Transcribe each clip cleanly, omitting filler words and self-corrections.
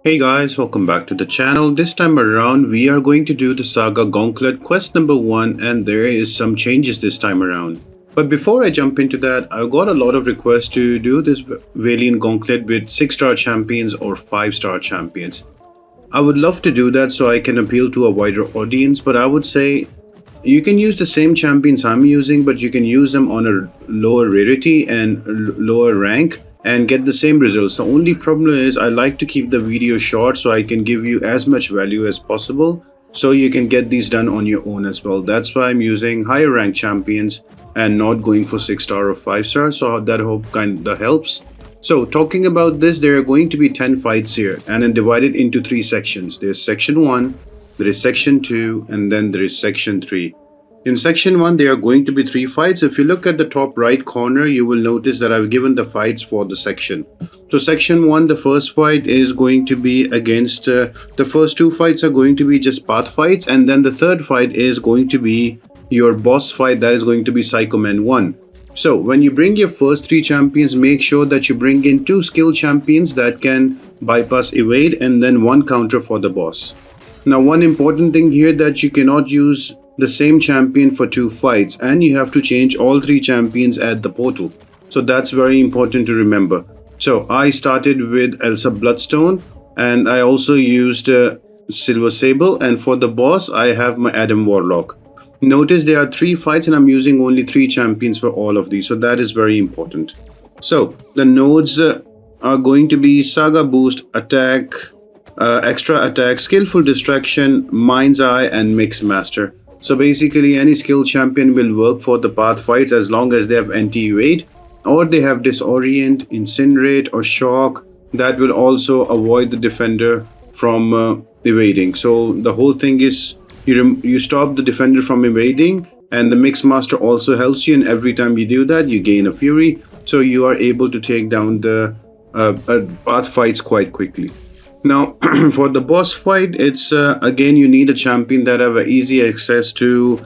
Hey guys, welcome back to the channel. This time around, we are going to do the Saga Gauntlet quest number 1, and there is some changes this time around. But before I jump into that, I got a lot of requests to do this Valiant Gauntlet with 6-star champions or 5-star champions. I would love to do that so I can appeal to a wider audience, but I would say you can use the same champions I'm using, but you can use them on a lower rarity and lower rank and get the same results. The only problem is I like to keep the video short so I can give you as much value as possible so you can get these done on your own as well. That's why I'm using higher rank champions and not going for 6-star or 5-star, so that hope kind of helps. So talking about this, there are going to be 10 fights here and then divided into 3 sections. There's section 1, there is section 2, and then there is section 3. In section 1, there are going to be 3 fights. If you look at the top right corner, you will notice that I've given the fights for the section. So section 1, the first fight is going to be against, the first 2 fights are going to be just path fights, and then the third fight is going to be your boss fight, that is going to be Psyco-man 1. So when you bring your first 3 champions, make sure that you bring in 2 skill champions that can bypass evade and then 1 counter for the boss. Now one important thing here that you cannot use the same champion for 2 fights, and you have to change all 3 champions at the portal. So that's very important to remember. So I started with Elsa Bloodstone and I also used Silver Sable, and for the boss I have my Adam Warlock. Notice there are 3 fights and I'm using only 3 champions for all of these, so that is very important. So the nodes are going to be Saga Boost, Attack, Extra Attack, Skillful Distraction, Mind's Eye, and Mix Master. So basically any skill champion will work for the path fights as long as they have anti-evade or they have Disorient, Incinerate, or Shock. That will also avoid the defender from evading. So the whole thing is you stop the defender from evading, and the Mix Master also helps you, and every time you do that you gain a Fury, so you are able to take down the path fights quite quickly. Now for the boss fight, it's again you need a champion that have easy access to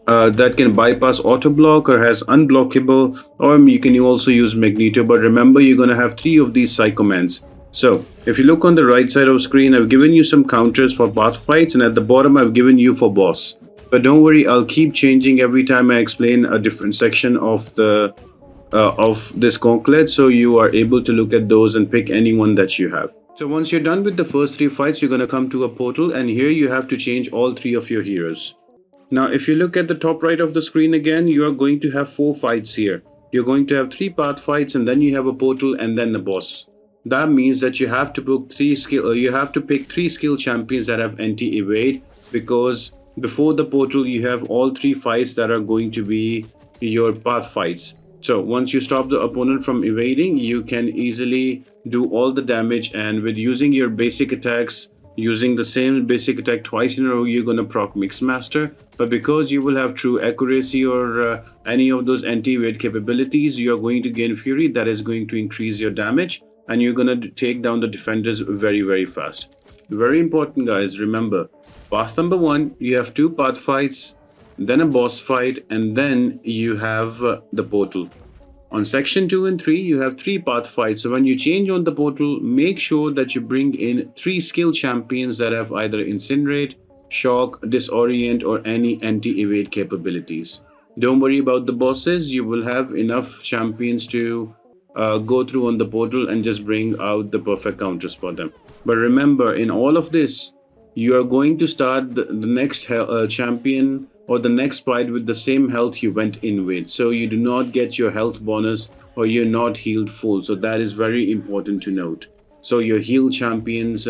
that can bypass auto block or has unblockable, or you can also use Magneto, but remember you're going to have 3 of these Psycho-mans. So if you look on the right side of screen, I've given you some counters for path fights, and at the bottom I've given you for boss. But don't worry, I'll keep changing every time I explain a different section of the of this gauntlet, so you are able to look at those and pick any one that you have. So once you're done with the first 3 fights, you're going to come to a portal, and here you have to change all 3 of your heroes. Now if you look at the top right of the screen again, you are going to have 4 fights here. You're going to have 3 path fights, and then you have a portal, and then the boss. That means that you have to pick 3 skill champions that have anti-evade, because before the portal you have all 3 fights that are going to be your path fights. So once you stop the opponent from evading, you can easily do all the damage, and with using your basic attacks, using the same basic attack twice in a row, you're gonna proc Mix Master. But because you will have true accuracy or any of those anti-evade capabilities, you are going to gain Fury, that is going to increase your damage, and you're gonna take down the defenders very fast. Very important guys, remember, path number 1, you have 2 path fights, then a boss fight, and then you have the portal. On section 2 and 3, you have 3 path fights. So when you change on the portal, make sure that you bring in 3 skill champions that have either Incinerate, Shock, Disorient, or any anti-evade capabilities. Don't worry about the bosses, you will have enough champions to go through on the portal and just bring out the perfect counters for them. But remember, in all of this, you are going to start the next champion or the next fight with the same health you went in with, so you do not get your health bonus or you're not healed full. So that is very important to note. So your heal champions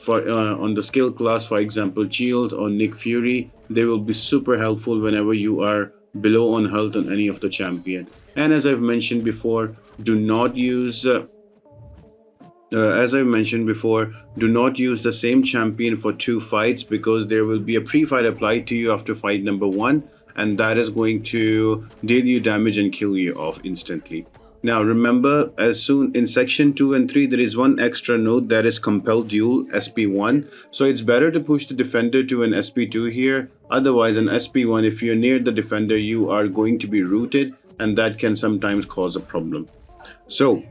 for on the skill class, for example Shield or Nick Fury, they will be super helpful whenever you are below on health on any of the champion. And as I've mentioned before, do not use do not use the same champion for 2 fights, because there will be a pre-fight applied to you after fight number 1, and that is going to deal you damage and kill you off instantly. Now remember, as soon in section 2 and 3, there is one extra node, that is Compel Duel SP1. So it's better to push the defender to an SP2 here. Otherwise, an SP1, if you're near the defender, you are going to be rooted, and that can sometimes cause a problem. So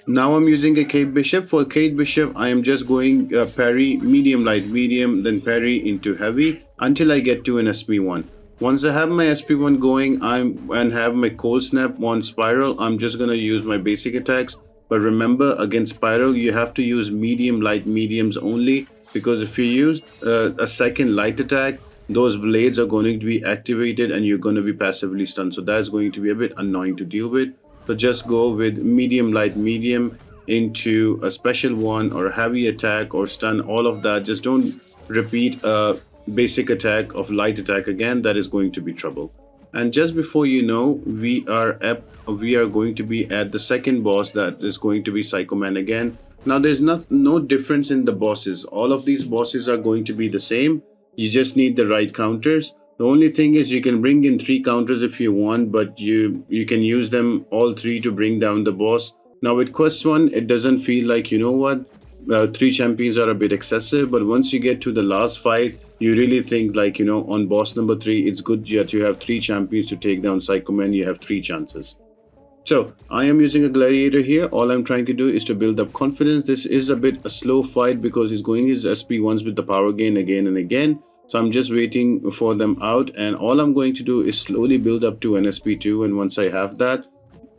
Now I'm using a Kate Bishop. For Kate Bishop, I am just going parry, medium, light, medium, then parry into heavy until I get to an SP1. Once I have my SP1 going, and have my cold snap on spiral, I'm just gonna use my basic attacks. But remember, against spiral, you have to use medium, light, mediums only, because if you use a second light attack, those blades are going to be activated and you're going to be passively stunned. So that's going to be a bit annoying to deal with. So just go with medium, light, medium into a special one or a heavy attack or stun, all of that. Just don't repeat a basic attack of light attack again. That is going to be trouble. And just before you know, we are going to be at the second boss, that is going to be Psycho-man again. Now there's no difference in the bosses. All of these bosses are going to be the same. You just need the right counters. The only thing is you can bring in 3 counters if you want, but you can use them all 3 to bring down the boss. Now with quest 1, it doesn't feel like, you know what, 3 champions are a bit excessive, but once you get to the last fight, you really think like, you know, on boss number 3, it's good that you have 3 champions to take down Psycho-man. You have 3 chances. So I am using a gladiator here. All I'm trying to do is to build up confidence. This is a bit a slow fight because he's going his SP1s with the power gain again and again. So I'm just waiting for them out, and all I'm going to do is slowly build up to an SP2. And once I have that,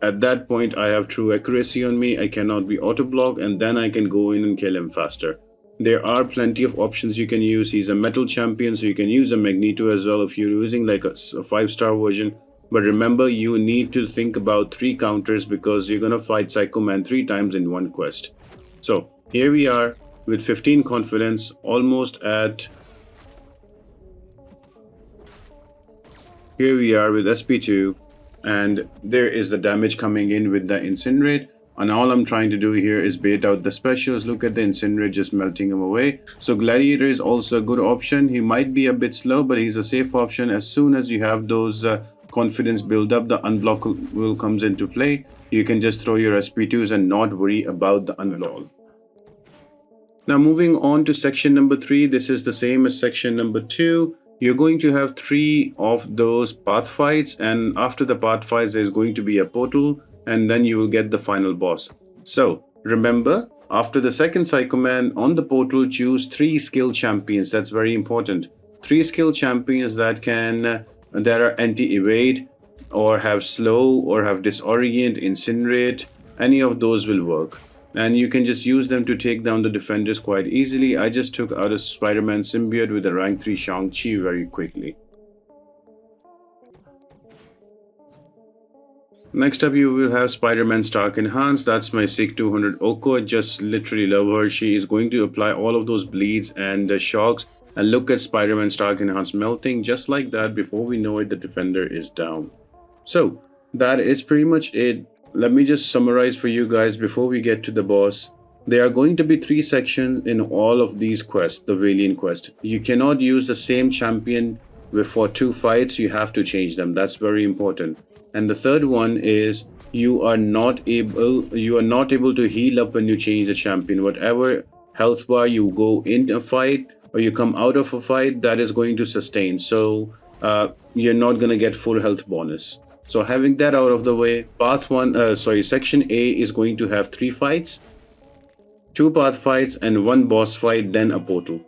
at that point I have true accuracy on me. I cannot be auto block, and then I can go in and kill him faster. There are plenty of options you can use. He's a metal champion, so you can use a Magneto as well if you're using like a 5-star version. But remember, you need to think about 3 counters because you're gonna fight Psycho-man 3 times in one quest. So here we are with 15 confidence, almost at... Here we are with SP2, and there is the damage coming in with the Incinerate. And all I'm trying to do here is bait out the specials. Look at the Incinerate just melting him away. So Gladiator is also a good option. He might be a bit slow, but he's a safe option. As soon as you have those confidence build up, the unblock will comes into play. You can just throw your SP2s and not worry about the unblock. Now moving on to section number 3, this is the same as section number 2. You're going to have 3 of those path fights, and after the path fights there's going to be a portal, and then you will get the final boss. So remember, after the second Psycho-man on the portal, choose 3 skill champions. That's very important. 3 skill champions that are anti-evade or have slow or have disorient, incinerate. Any of those will work, and you can just use them to take down the defenders quite easily. I just took out a Spider-Man symbiote with a rank 3 Shang-Chi very quickly. Next up, you will have Spider-Man Stark Enhanced. That's my SIG 200 Oko. I just literally love her. She is going to apply all of those bleeds and shocks. And look at Spider-Man Stark Enhanced melting. Just like that, before we know it, the defender is down. So that is pretty much it. Let me just summarize for you guys before we get to the boss. There are going to be 3 sections in all of these quests, the Valiant quest. You cannot use the same champion for 2 fights. You have to change them. That's very important. And the third one is you are not able to heal up when you change the champion. Whatever health bar you go in a fight or you come out of a fight, that is going to sustain. So you're not going to get full health bonus. So having that out of the way, section A is going to have 3 fights, 2 path fights and 1 boss fight, then a portal.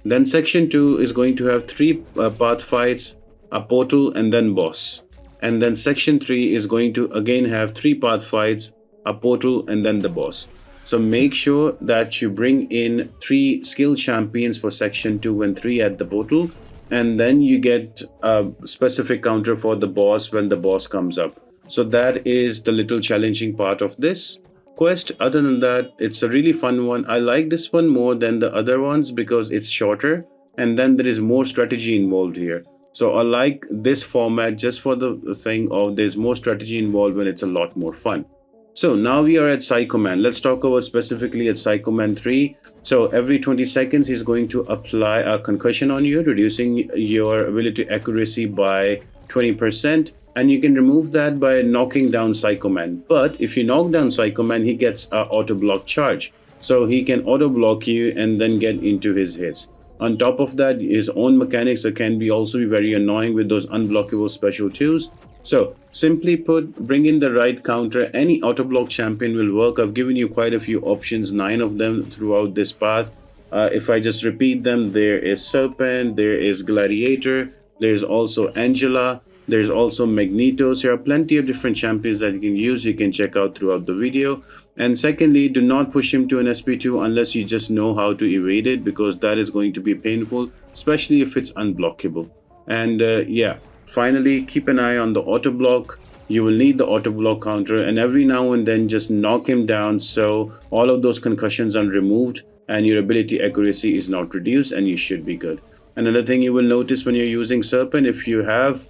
Then section 2 is going to have 3 path fights, a portal and then boss. And then section 3 is going to again have 3 path fights, a portal and then the boss. So make sure that you bring in 3 skill champions for section 2 and 3 at the portal, and then you get a specific counter for the boss when the boss comes up. So that is the little challenging part of this quest. Other than that, it's a really fun one. I like this one more than the other ones because it's shorter and then there is more strategy involved here. So I like this format just for the thing of there's more strategy involved when it's a lot more fun. So now we are at Psycho-man. Let's talk about specifically at Psycho-man 3. So every 20 seconds he's going to apply a concussion on you, reducing your ability accuracy by 20. And you can remove that by knocking down Psycho-man. But if you knock down Psycho-man, he gets an auto block charge. So he can auto block you and then get into his hits. On top of that, his own mechanics can also be very annoying with those unblockable special 2s. So, simply put, bring in the right counter. Any auto block champion will work. I've given you quite a few options, 9 of them throughout this path. If I just repeat them, there is Serpent, there is Gladiator, there's also Angela, there's also Magneto. So there are plenty of different champions that you can use. You can check out throughout the video. And secondly, do not push him to an SP2 unless you just know how to evade it, because that is going to be painful, especially if it's unblockable. And yeah, finally, keep an eye on the auto block. You will need the auto block counter, and every now and then just knock him down so all of those concussions are removed and your ability accuracy is not reduced, and you should be good. Another thing you will notice when you're using Serpent, if you have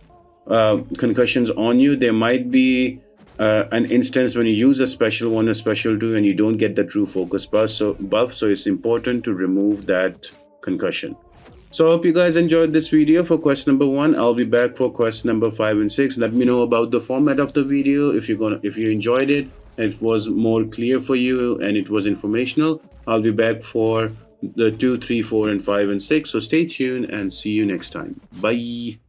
concussions on you, there might be an instance when you use a special 1 or special 2 and you don't get the true focus buff, so it's important to remove that concussion. So I hope you guys enjoyed this video for quest number 1. I'll be back for quest number 5 and 6. Let me know about the format of the video. If you enjoyed it and it was more clear for you and it was informational, I'll be back for the 2, 3, 4, and 5 and 6. So stay tuned and see you next time. Bye.